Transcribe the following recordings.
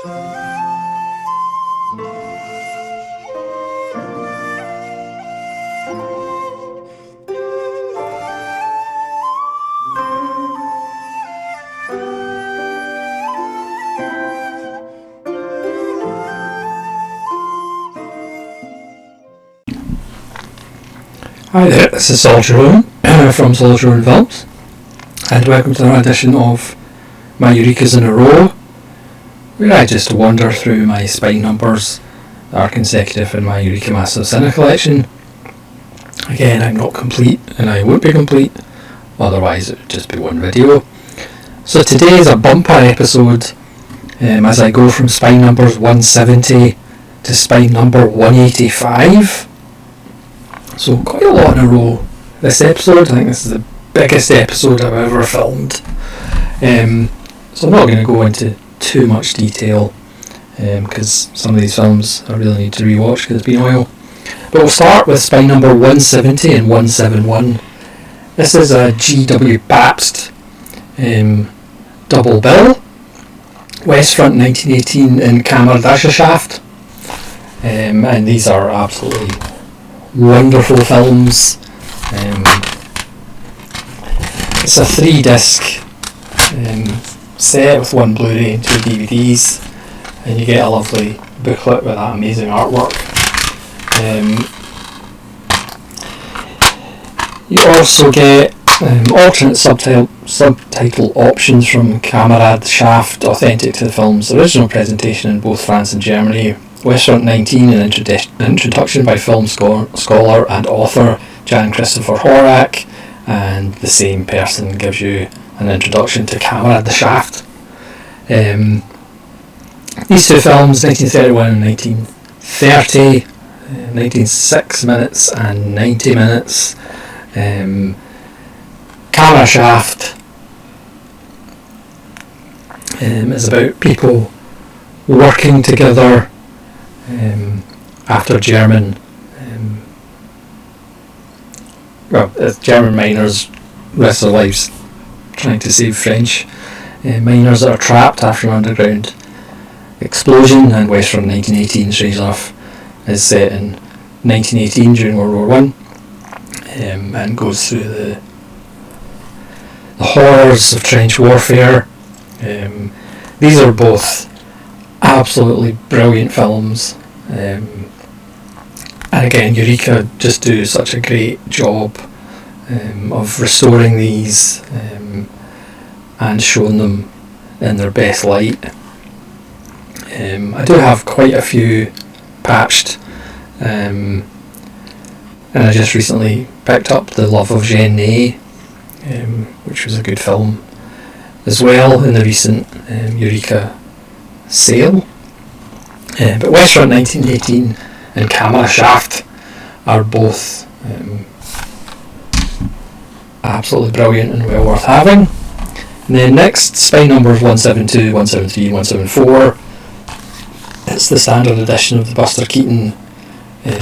Hi there, this is Soldier from Soldier Films, and welcome to another edition of my Eurekas in a row, where I just wander through my spine numbers that are consecutive in my Eureka Massive Cine collection. Again, I'm not complete, and I won't be complete, otherwise it would just be one video. So today is a bumper episode, as I go from spine numbers 170 to spine number 185. So quite a lot in a row this episode. I think this is the biggest episode I've ever filmed. So I'm not going to go into too much detail because some of these films I really need to rewatch because it's been a while. But we'll start with spine number 170 and 171. This is a G.W. Pabst double bill. West Front 1918 in Kammerdascheschaft. And these are absolutely wonderful films. It's a 3-disc set with one Blu-ray and 2 DVDs, and you get a lovely booklet with that amazing artwork. You also get alternate subtitle options from Kammerdascheschaft, authentic to the film's original presentation in both France and Germany. West Front 19, an introduction by film scholar and author Jan Christopher Horak, and the same person gives you an introduction to Kammerdascheschaft. These two films, 1931 and 1930, 1906 minutes and 90 minutes. Kammerdascheschaft is about people working together after German miners rest their lives trying to save French miners that are trapped after an underground explosion. And West Front 1918, strange enough, is set in 1918 during World War I, and goes through the horrors of trench warfare. These are both absolutely brilliant films, and again Eureka just do such a great job of restoring these and showing them in their best light. I do have quite a few patched, and I just recently picked up The Love of Jenny, which was a good film as well in the recent Eureka sale. But West Front 1918 and Kammerdascheschaft are both absolutely brilliant and well worth having. And then next, spine numbers 172, 173 and 174. It's the standard edition of the Buster Keaton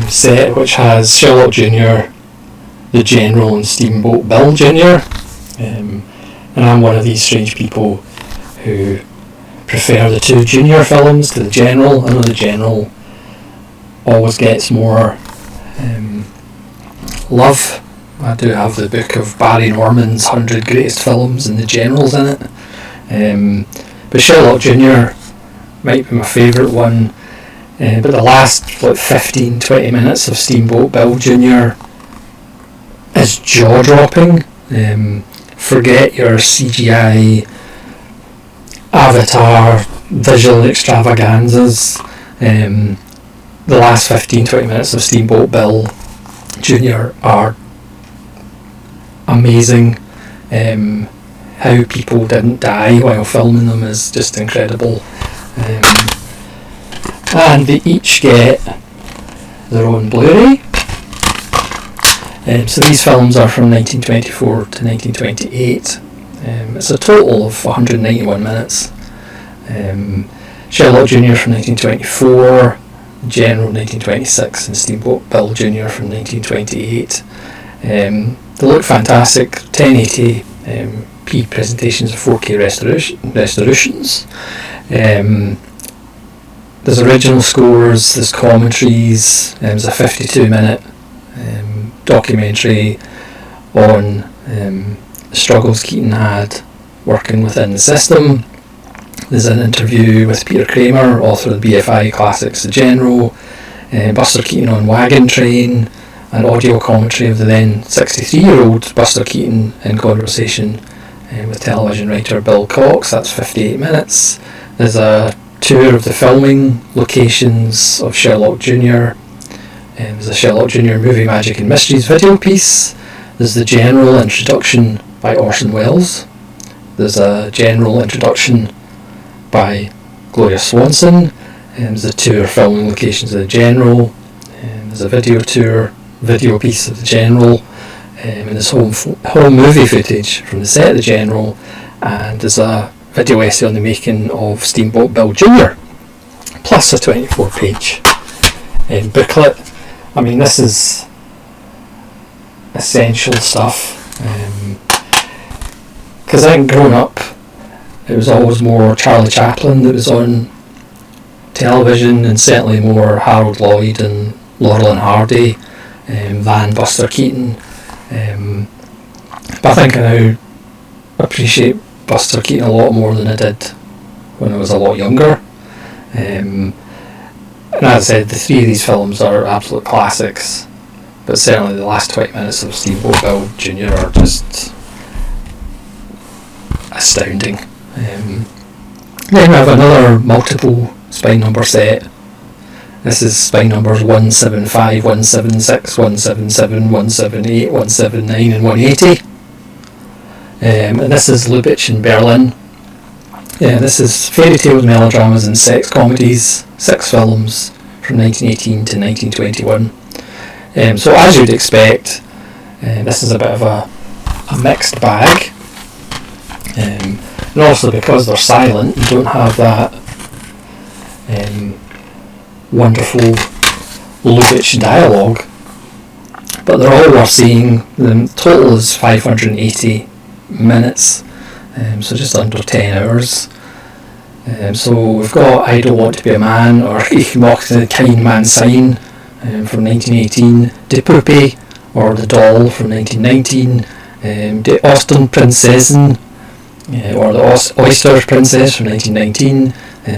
set, which has Sherlock Jr., the General and Steamboat Bill Jr. And I'm one of these strange people who prefer the two junior films to the General. I know the General always gets more love. I do have the book of Barry Norman's 100 Greatest Films and the General's in it. But Sherlock Jr. might be my favourite one. But the last 15-20 minutes of Steamboat Bill Jr. is jaw-dropping. Forget your CGI Avatar visual extravaganzas. The last 15-20 minutes of Steamboat Bill Jr. are amazing. How people didn't die while filming them is just incredible. And they each get their own Blu-ray. So these films are from 1924 to 1928. It's a total of 191 minutes. Sherlock Jr. from 1924, General 1926, and Steamboat Bill Jr. from 1928. They look fantastic. 1080p presentations of 4K resolutions. There's original scores, there's commentaries, there's a 52-minute documentary on struggles Keaton had working within the system. There's an interview with Peter Kramer, author of the BFI classics The General, Buster Keaton on Wagon Train, an audio commentary of the then 63-year-old Buster Keaton in conversation with television writer Bill Cox. That's 58 minutes. There's a tour of the filming locations of Sherlock Jr. There's a Sherlock Jr. Movie Magic and Mysteries video piece. There's the general introduction by Orson Welles. There's a general introduction by Gloria Swanson. There's the tour filming locations of the General. There's a video piece of the General. And there's home movie footage from the set of the General. And there's a video essay on the making of Steamboat Bill Jr. plus a 24-page booklet. I mean, this is essential stuff. Because I think growing up, it was always more Charlie Chaplin that was on television, and certainly more Harold Lloyd and Laurel and Hardy than Buster Keaton. But I think I now appreciate Buster Keaton a lot more than I did when I was a lot younger. And as I said, the three of these films are absolute classics, but certainly the last 20 minutes of Steamboat Bill Jr. are just astounding. Then we have another multiple spine number set. This is spine numbers 175, 176, 177, 178, 179 and 180. And this is Lubitsch in Berlin. This is fairy tales, melodramas and sex comedies, 6 films from 1918 to 1921. So as you'd expect, this is a bit of a mixed bag. And also because they're silent, you don't have that wonderful Lubitsch dialogue, but they're all worth seeing. The total is 580 minutes, so just under 10 hours. So we've got I Don't Want to Be a Man, or Ich mochte kein Mann sein from 1918, De Puppe, or The Doll from 1919, De Osternprinzessin, or The Oyster Princess from 1919,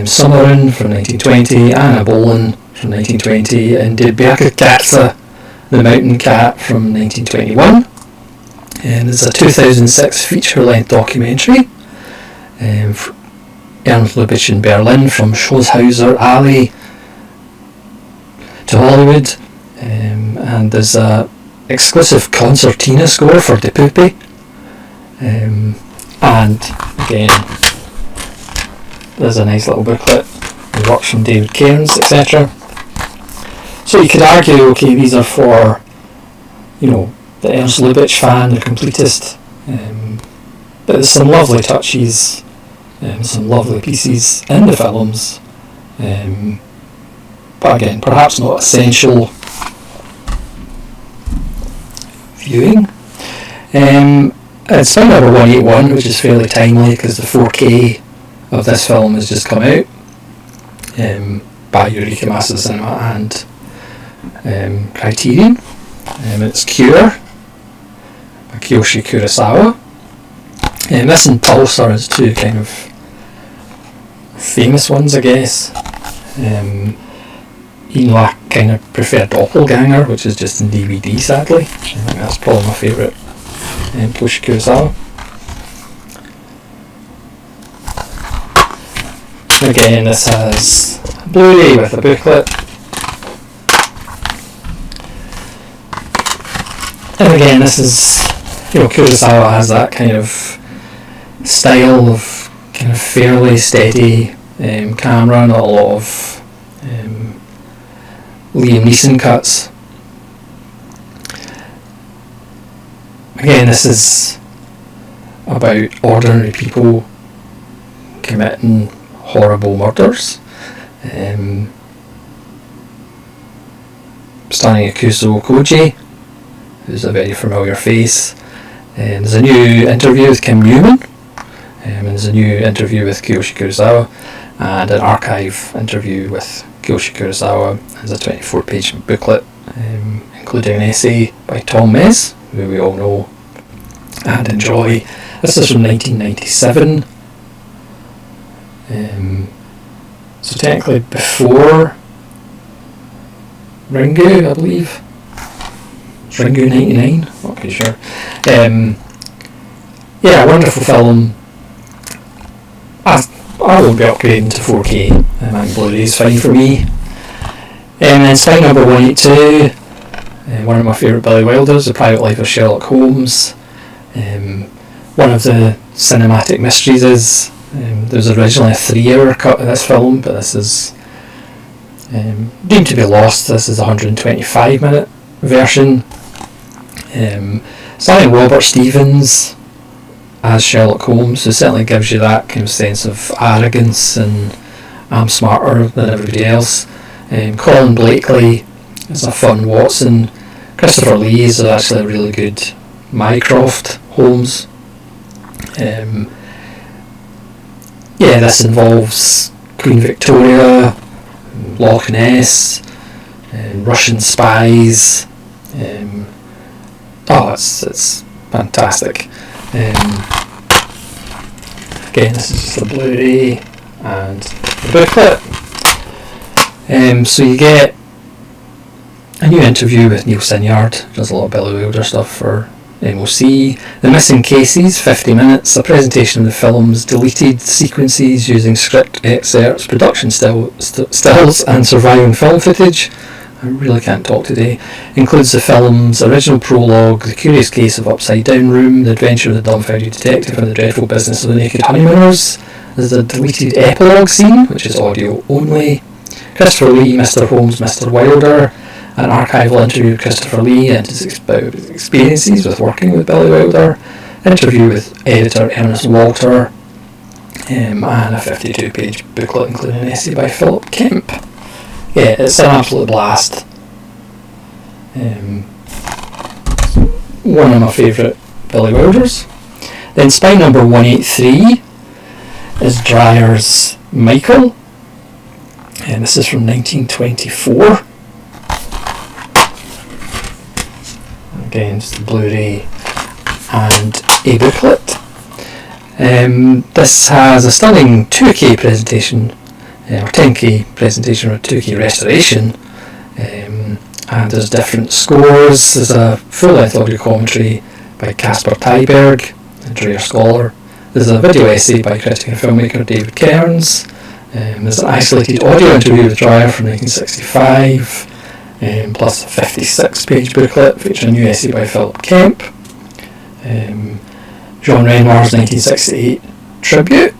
Sommerin from 1920, Anna Boleyn from 1920, and De Bergkatze, The Mountain Cat from 1921. And there's a 2006 feature-length documentary, Ernst Lubitsch in Berlin, from Schloesshauser Alley to Hollywood, and there's a exclusive concertina score for De Puppe, and again there's a nice little booklet with works from David Cairns, etc. So you could argue, okay, these are for, the Ernst Lubitsch fan, the completist, but there's some lovely touches, some lovely pieces in the films, but again, perhaps not essential viewing. It's film number 181, which is fairly timely because the 4K of this film has just come out by Eureka Massive Cinema and Criterion. It's Cure by Kiyoshi Kurosawa. This and Pulsar is two kind of famous ones, I guess. Even though I kind of prefer Doppelganger, which is just in DVD, sadly. I think that's probably my favourite Kiyoshi Kurosawa. Again, this has Blu-ray with a booklet. And again, this is, Kurosawa has that kind of style of kind of fairly steady camera, not a lot of Liam Neeson cuts. Again, this is about ordinary people committing horrible murders. Starring Akuso Koji, who's a very familiar face. There's a new interview with Kim Newman, and there's a new interview with Kiyoshi Kurosawa, and an archive interview with Kiyoshi Kurosawa. There's a 24-page booklet, including an essay by Tom Mes, who we all know and enjoy. This is from 1997. So technically before Ringu, I believe. It's Ringu 99, not quite sure. Yeah, wonderful film. I won't be upgrading to 4K. I think Blu-ray is fine for me. And then Spy Number 182, one of my favourite Billy Wilders, The Private Life of Sherlock Holmes. One of the cinematic mysteries is there was originally a 3-hour cut of this film, but this is deemed to be lost. This is a 125-minute version. Starring Robert Stevens as Sherlock Holmes, who certainly gives you that kind of sense of arrogance and I'm smarter than everybody else. Colin Blakely is a fun Watson. Christopher Lee is actually a really good Mycroft Holmes. Yeah, this involves Queen Victoria, Loch Ness, Russian spies. It's fantastic. Again, this is just the Blu-ray and the booklet. So you get a new interview with Neil Sinyard, does a lot of Billy Wilder stuff for MOC. The Missing Cases, 50 minutes, a presentation of the film's deleted sequences using script excerpts, production stills and surviving film footage. I really can't talk today. Includes the film's original prologue, The Curious Case of Upside Down Room, The Adventure of the Dumbfounded Detective and the Dreadful Business of the Naked Honeymooners. There's a deleted epilogue scene, which is audio only. Christopher Lee, Mr. Holmes, Mr. Wilder. An archival interview with Christopher Lee and his experiences with working with Billy Wilder. Interview with editor Ernest Walter. And a 52-page booklet including an essay by Philip Kemp. Yeah, it's an absolute blast. One of my favourite Billy Wilders. Then Spy Number 183 is Dreyer's Michael. And this is from 1924. Again, just the Blu-ray and a booklet. This has a stunning 2K presentation, or 10K presentation, or 2K restoration, and there's different scores. There's a full-length audio commentary by Caspar Tyberg, a Dreyer scholar. There's a video essay by critic and filmmaker David Kearns. There's an isolated audio interview with Dreyer from 1965. Plus a 56-page booklet featuring a new essay by Philip Kemp. Jean Renoir's 1968 tribute.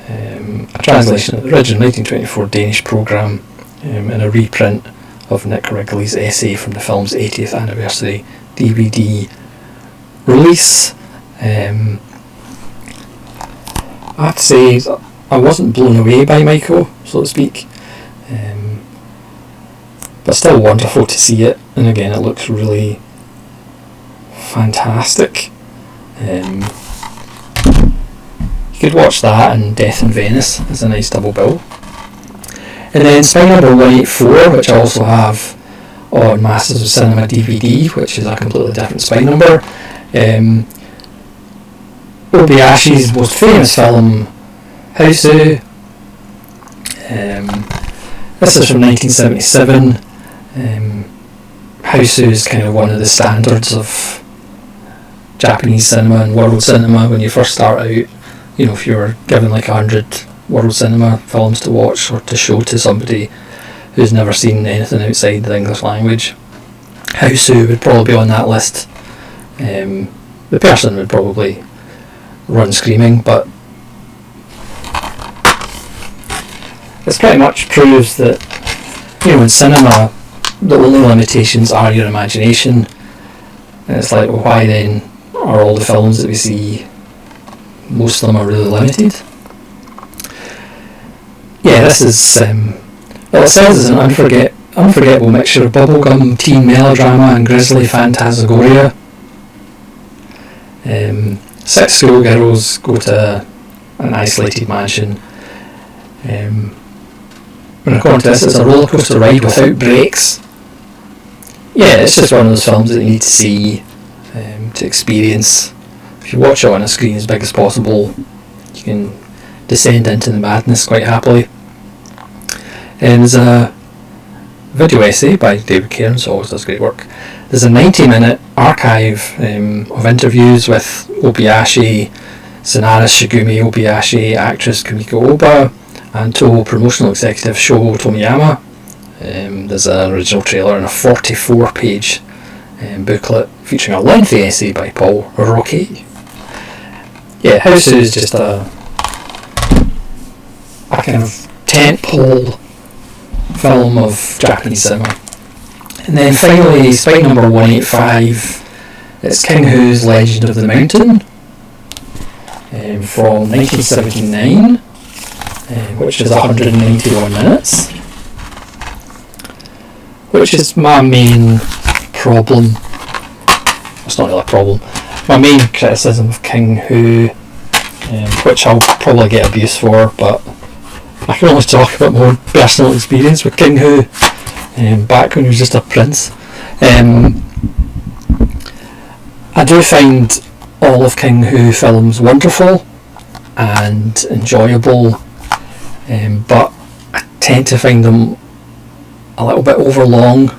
A translation of the original 1924 Danish programme, and a reprint of Nick Wrigley's essay from the film's 80th anniversary DVD release. I have to say, I wasn't blown away by Michael, so to speak. But still wonderful to see it, and again it looks really fantastic. You could watch that and Death in Venice as a nice double bill. And then Spy Number 184, which I also have on Masters of Cinema DVD, which is a completely different Spy Number. Obayashi's most famous film, Hausu. This is from 1977. Hausu is kind of one of the standards of Japanese cinema and world cinema when you first start out. You know, if you were given like 100 world cinema films to watch or to show to somebody who's never seen anything outside the English language, Hausu would probably be on that list. The person would probably run screaming, but this pretty much proves that, you know, in cinema the only limitations are your imagination. And it's like, well, why then are all the films that we see, most of them are really limited? Yeah, this is, well, it says it's an unforgettable mixture of bubblegum, teen melodrama and grisly phantasmagoria. 6 schoolgirls go to an isolated mansion. When I come to this, it's a roller coaster ride without brakes. Yeah, it's just one of those films that you need to see, to experience. If you watch it on a screen as big as possible, you can descend into the madness quite happily. And there's a video essay by David Cairns, who always does great work. There's a 90-minute archive of interviews with Obayashi, Sanara Shigumi Obayashi, actress Kumiko Oba, and Toho promotional executive Shogo Tomiyama. There's an original trailer and a 44-page booklet featuring a lengthy essay by Paul Roque. Yeah, House is just a kind of tentpole film of Japanese cinema. And then finally, Spike number 185, it's King Hu's Legend of the Mountain, from 1979, which is 191 minutes, which is my main problem. It's not really a problem. My main criticism of King Hu, which I'll probably get abuse for, but I can always talk about my own personal experience with King Hu, back when he was just a prince. I do find all of King Hu films wonderful and enjoyable, but I tend to find them a little bit overlong,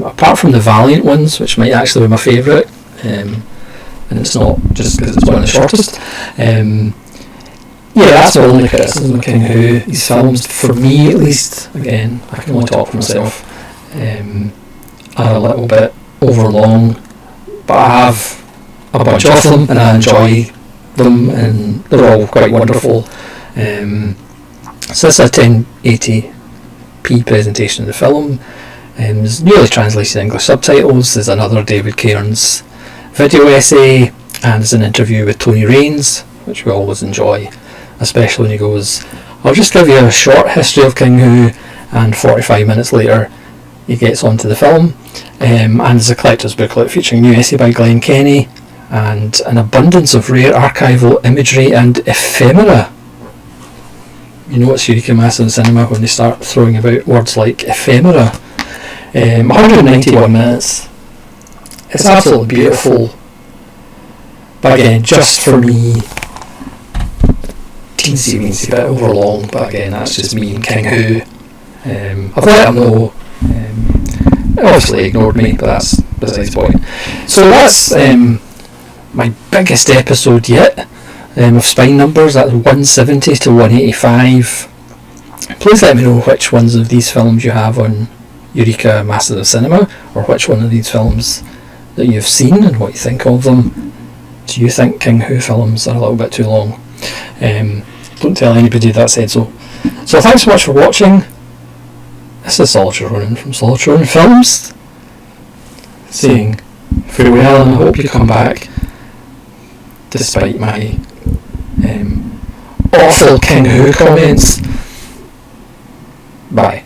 apart from the Valiant ones, which might actually be my favourite, and it's not just because it's one of the shortest. Yeah, that's my only criticism of King Hu. These films, for me at least, again, I can only talk for myself, are a little bit overlong, but I have a bunch of them and I enjoy them, and they're all quite wonderful. So this is a 1080p presentation of the film. There's newly translated English subtitles. There's another David Cairns video essay, and there's an interview with Tony Raines, which we always enjoy, especially when he goes, I'll just give you a short history of King Hu, and 45 minutes later he gets onto the film. And there's a collector's booklet featuring a new essay by Glenn Kenny and an abundance of rare archival imagery and ephemera. You know it's Eureka Massive Cinema when they start throwing about words like ephemera. 191 minutes. It's absolutely beautiful, but again, just for me, teensy weensy bit overlong, but again, that's just me and King Hu. I've let him know. Obviously ignored me, but that's besides the point. So that's my biggest episode yet of Spine Numbers. That's 170 to 185. Please let me know which ones of these films you have on Eureka Massive Cinema, or which one of these films that you've seen and what you think of them. Do you think King Hu films are a little bit too long? Don't tell anybody that I said so. So thanks so much for watching. This is Solitary Ronin from Solitary Ronin Films, saying farewell, and I hope you come back despite my awful King Hu comments. Bye.